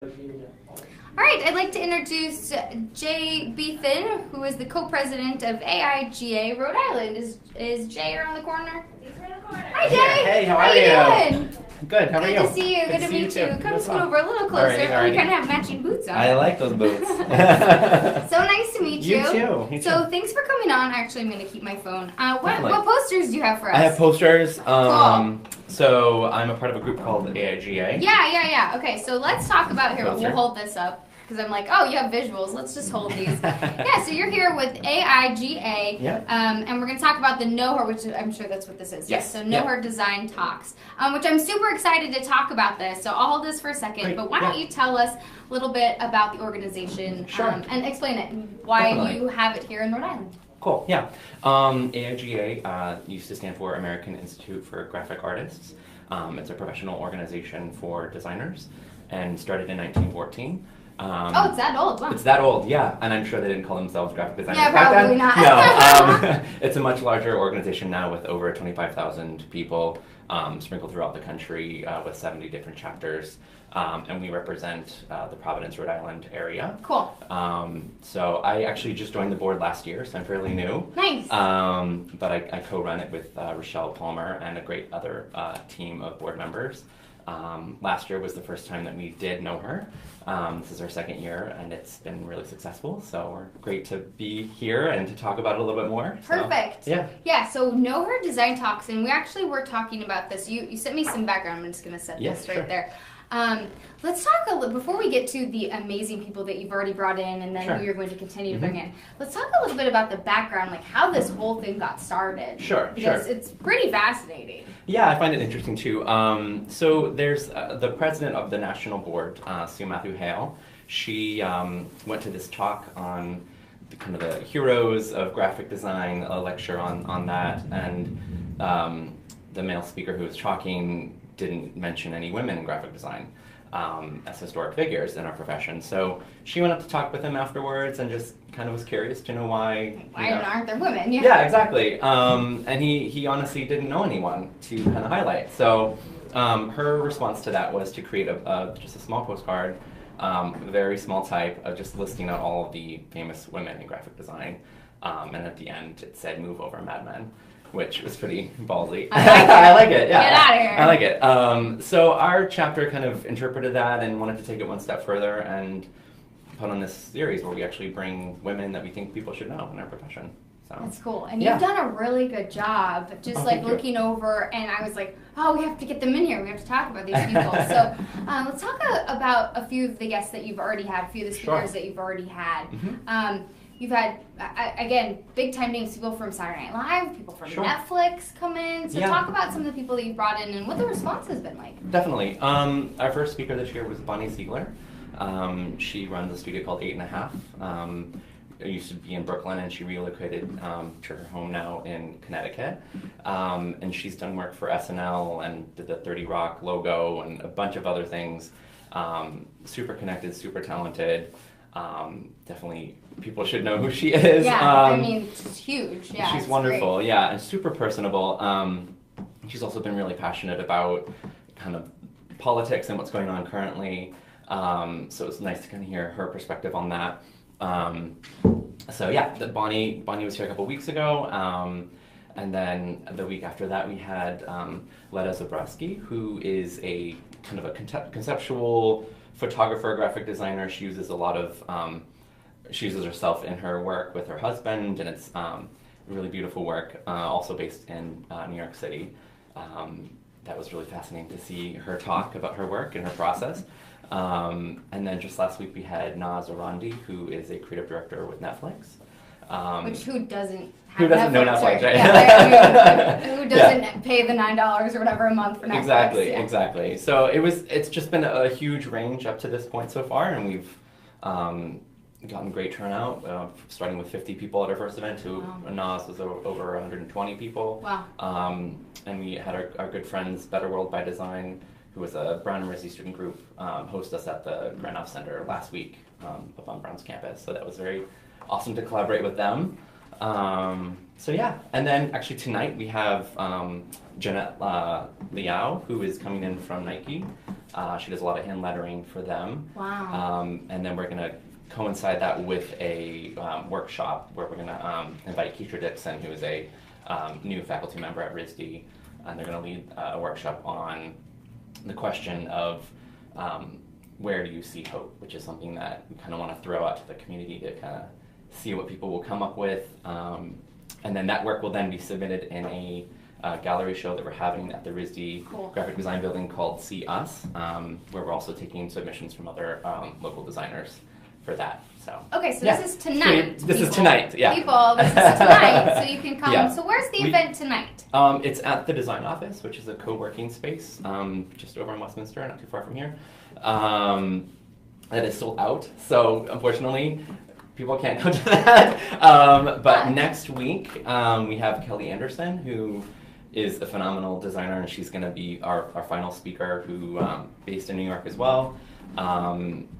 All right, I'd like to introduce Jay Beithan, who is the co-president of AIGA Rhode Island. Is Jay around the corner? He's around the corner. Hi, Jay. Hey, how are you doing? Good, how are you? Good to see you. Good to meet you. Come scoot over a little closer. Alrighty. We kind of have matching boots on. I like those boots. So nice to meet you. You too. So thanks for coming on. Actually, I'm going to keep my phone. What Definitely. posters do you have for us? I have posters. Cool. So I'm a part of a group called AIGA. Yeah. Okay, so let's talk about here. Poster. We'll hold this up. Because I'm like, oh, you have visuals. Let's just hold these. Yeah, so you're here with AIGA, Yeah. And we're going to talk about the Know Her, which I'm sure that's what this is. Yes. So Know Yeah. Her Design Talks, which I'm super excited to talk about this. So I'll hold this for a second. Great. But why don't you tell us a little bit about the organization Sure. and explain it, why Definitely. you have it here in Rhode Island. Cool, yeah. AIGA used to stand for American Institute for Graphic Artists. It's a professional organization for designers and started in 1914. Oh, it's that old. Wow. It's that old, yeah, and I'm sure they didn't call themselves graphic designers Yeah, back probably then. not. No, it's a much larger organization now with over 25,000 people sprinkled throughout the country with 70 different chapters, and we represent the Providence, Rhode Island area. Cool. So I actually just joined the board last year, so I'm fairly new. Nice. But I co-run it with Rochelle Palmer and a great other team of board members. Last year was the first time that we did Know Her. This is our second year, and it's been really successful. So we're great to be here and to talk about it a little bit more. Perfect. So, yeah. Yeah, so Know Her Design Talks, and we actually were talking about this. You sent me some background. I'm just going to set Yeah, this right sure. there. Let's talk a little, before we get to the amazing people that you've already brought in and then Sure. who you're going to continue to bring in, let's talk a little bit about the background, like how this whole thing got started. Sure, Because sure. it's pretty fascinating. Yeah, I find it interesting too. So there's the president of the national board, Sue Matthew Hale. She went to this talk on the heroes of graphic design, a lecture on that, and the male speaker who was talking didn't mention any women in graphic design as historic figures in our profession. So she went up to talk with him afterwards and just kind of was curious to know why. Why aren't there women? Yeah, exactly. And he honestly didn't know anyone to kind of highlight. So her response to that was to create just a small postcard, very small type, of just listing out all of the famous women in graphic design. And at the end it said, "Move over, Mad Men," which was pretty ballsy. I like it. Yeah, Get out of here. I like it. So our chapter kind of interpreted that and wanted to take it one step further and put on this series where we actually bring women that we think people should know in our profession. So That's cool. And Yeah. you've done a really good job just Thank you. looking over, and I was like, oh, we have to get them in here. We have to talk about these people. So let's talk about a few of the guests that you've already had, a few of the speakers Sure. that you've already had. Mhm. You've had, again, big-time names, people from Saturday Night Live, people from Sure. Netflix come in. So Yeah. talk about some of the people that you've brought in and what the response has been like. Definitely. Our first speaker this year was Bonnie Siegler. She runs a studio called 8½. It used to be in Brooklyn, and she relocated to her home now in Connecticut. And she's done work for SNL and did the 30 Rock logo and a bunch of other things. Super connected, super talented. Definitely, people should know who she is. Yeah, I mean, she's huge. Yeah, she's it's wonderful. great. Yeah, and super personable. She's also been really passionate about kind of politics and what's going on currently. So it's nice to kind of hear her perspective on that. So yeah, Bonnie was here a couple weeks ago, and then the week after that we had Leda Zabrowski, who is a kind of a conceptual photographer, graphic designer. She uses a lot of she uses herself in her work with her husband, and it's really beautiful work. Also based in New York City. That was really fascinating to see her talk about her work and her process. And then just last week we had Naz Arandi, who is a creative director with Netflix. Which who doesn't have Who doesn't know Netflix, right? Yeah, I mean, who doesn't pay the $9 or whatever a month for Netflix? Exactly, Yeah. exactly. So it's just been a huge range up to this point so far, and we've gotten great turnout, starting with 50 people at our first event to Naz was over 120 people. Wow. And we had our good friends Better World by Design, who was a Brown University student group, host us at the Randolph Center last week up on Brown's campus. So that was very awesome to collaborate with them. So yeah, and then actually tonight we have Jeanette Liao, who is coming in from Nike. She does a lot of hand lettering for them. Wow. And then we're going to coincide that with a workshop where we're going to invite Keisha Dixon, who is a new faculty member at RISD, and they're going to lead a workshop on the question of where do you see hope, which is something that we kind of want to throw out to the community to kind of see what people will come up with. And then that work will then be submitted in a gallery show that we're having at the RISD Graphic Design Building called See Us, where we're also taking submissions from other local designers for that. So okay, so this is tonight. This is tonight, yeah. People, this is tonight, so you can come. Yeah. So where's the event tonight? It's at the Design Office, which is a co-working space just over in Westminster, not too far from here. That is sold out, so unfortunately, people can't go to that. But next week, we have Kelly Anderson, who is a phenomenal designer, and she's going to be our final speaker, who based in New York as well.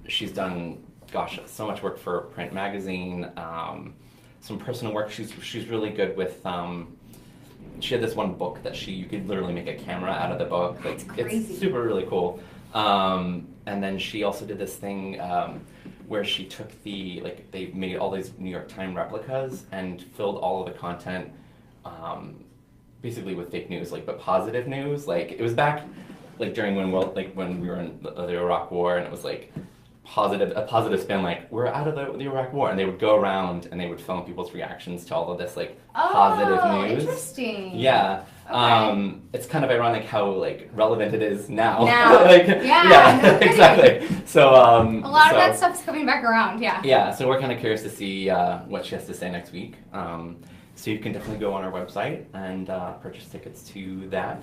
She's done, gosh, so much work for print magazine, some personal work. She's really good with. She had this one book that you could literally make a camera out of the book. Like, it's super really cool. And then she also did this thing where she took they made all these New York Times replicas and filled all of the content basically with fake news, but positive news. Like, it was back during when we were in the Iraq War, and it was a positive spin, we're out of the Iraq War, and they would go around and they would film people's reactions to all of this positive news. Interesting. Yeah. Okay. It's kind of ironic how relevant it is now. Yeah, no exactly. So a lot of that stuff's coming back around. Yeah. Yeah. So we're kind of curious to see what she has to say next week. So you can definitely go on our website and purchase tickets to that.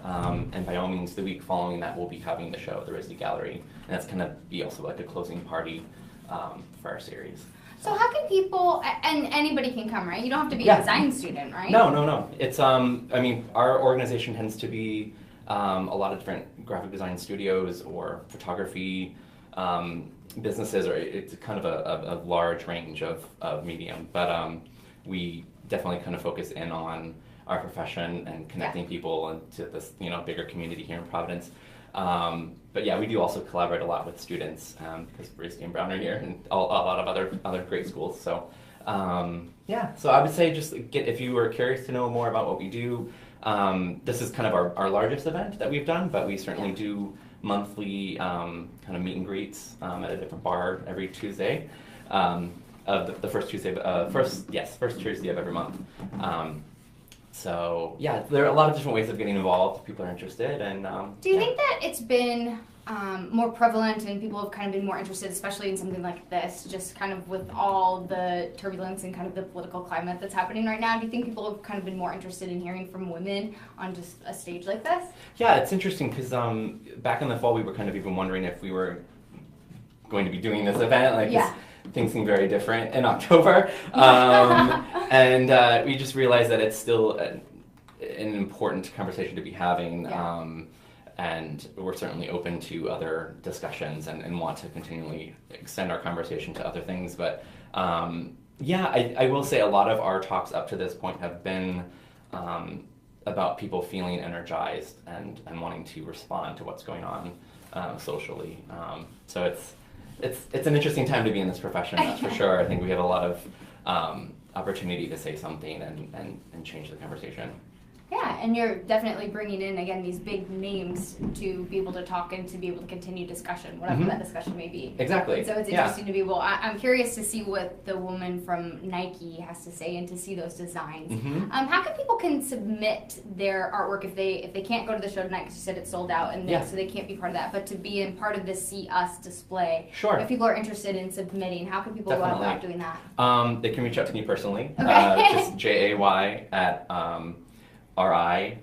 And by all means, the week following that, we'll be having the show at the RISD Gallery, and that's going to be also a closing party for our series. So how can people, and anybody can come, right? You don't have to be a design student, right? No. It's, our organization tends to be a lot of different graphic design studios or photography businesses, or it's kind of a large range of medium. But we definitely kind of focus in on our profession and connecting people into this, bigger community here in Providence. But yeah, we do also collaborate a lot with students because RISD and Brown are here, and a lot of other great schools. So so I would say just if you were curious to know more about what we do, this is kind of our largest event that we've done, but we certainly do monthly kind of meet and greets at a different bar every Tuesday. Of the first Tuesday, first Tuesday of every month. So yeah, there are a lot of different ways of getting involved if people are interested. And do you think that it's been more prevalent and people have kind of been more interested, especially in something like this, just kind of with all the turbulence and kind of the political climate that's happening right now? Do you think people have kind of been more interested in hearing from women on just a stage like this? Yeah, it's interesting because back in the fall we were kind of even wondering if we were going to be doing this event. Things seem very different in October, and we just realized that it's still an important conversation to be having, and we're certainly open to other discussions and want to continually extend our conversation to other things. But I will say a lot of our talks up to this point have been about people feeling energized and wanting to respond to what's going on socially. So it's an interesting time to be in this profession, that's for sure. I think we have a lot of opportunity to say something and change the conversation. Yeah, and you're definitely bringing in, again, these big names to be able to talk and to be able to continue discussion, whatever that discussion may be. Exactly. And so it's interesting to be, I'm curious to see what the woman from Nike has to say and to see those designs. How can people submit their artwork if they can't go to the show tonight, because you said it's sold out, and so they can't be part of that, but to be in part of the See Us display? Sure. If people are interested in submitting, how can people go about doing that? They can reach out to me personally. Okay. Just JAY at ri.aiga.org.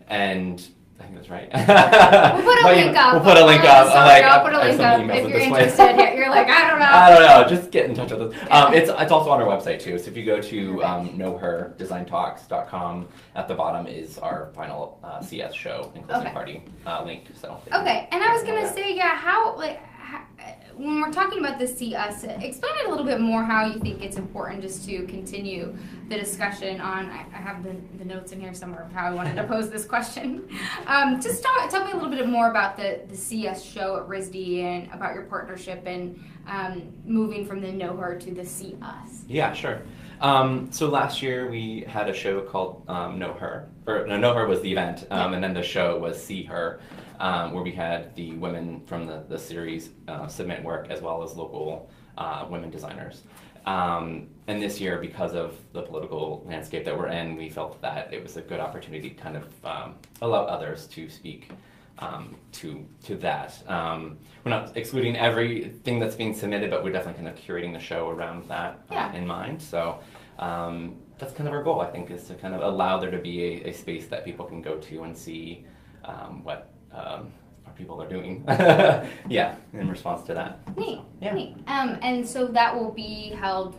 And I think that's right. We'll put a link up. We'll put a link up. I'll put a link up if you're interested. You're like, I don't know. I don't know. Just get in touch with us. It's also on our website too. So if you go to knowherdesigntalks.com, at the bottom is our final CS show and closing party link. So okay, and I was gonna say, when we're talking about the See Us, explain it a little bit more how you think it's important just to continue the discussion on, I have the notes in here somewhere of how I wanted to pose this question. Just tell me a little bit more about the See Us show at RISD and about your partnership and moving from the Know Her to the See Us. Yeah, sure. So last year we had a show called Know Her, or no, Know Her was the event, and then the show was See Her, where we had the women from the series submit work as well as local women designers. And this year, because of the political landscape that we're in, we felt that it was a good opportunity to kind of allow others to speak to that. We're not excluding everything that's being submitted, but we're definitely kind of curating the show around that in mind. So that's kind of our goal, I think, is to kind of allow there to be a space that people can go to and see what our people are doing. In response to that. Neat. Neat. And so that will be held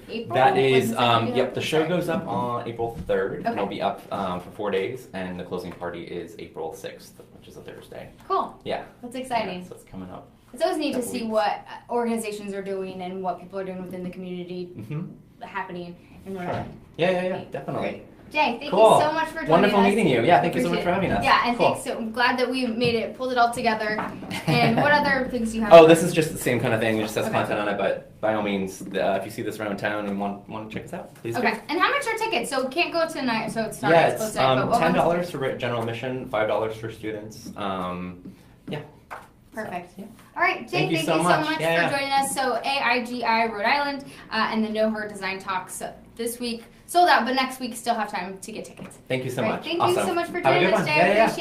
April? That is, the show goes up on April 3rd, and it'll be up for 4 days, and the closing party is April 6th, which is a Thursday. Cool. Yeah. That's exciting. Yeah, so it's coming up. It's always neat to see what organizations are doing and what people are doing within the community happening in Rhode Island. Yeah, definitely. Great. Jay, thank you so much for joining Wonderful us. meeting you. Yeah, thank you so much for having us. Yeah, and thanks. So I'm glad that we pulled it all together. And what other things do you have? Oh, this is just the same kind of thing. It just has content on it, but by all means, if you see this around town and want to check us out, please do. And how much are tickets? So can't go tonight, so it's not it's close to $10 for general admission, $5 for students. Perfect. So, All right, Jay, thank you so much for joining us. So AIGA Rhode Island and the Know Her Design Talks this week sold out, but next week still have time to get tickets. Thank you so much. Thank you so much for Have a joining good us, one. Jay. I appreciate it.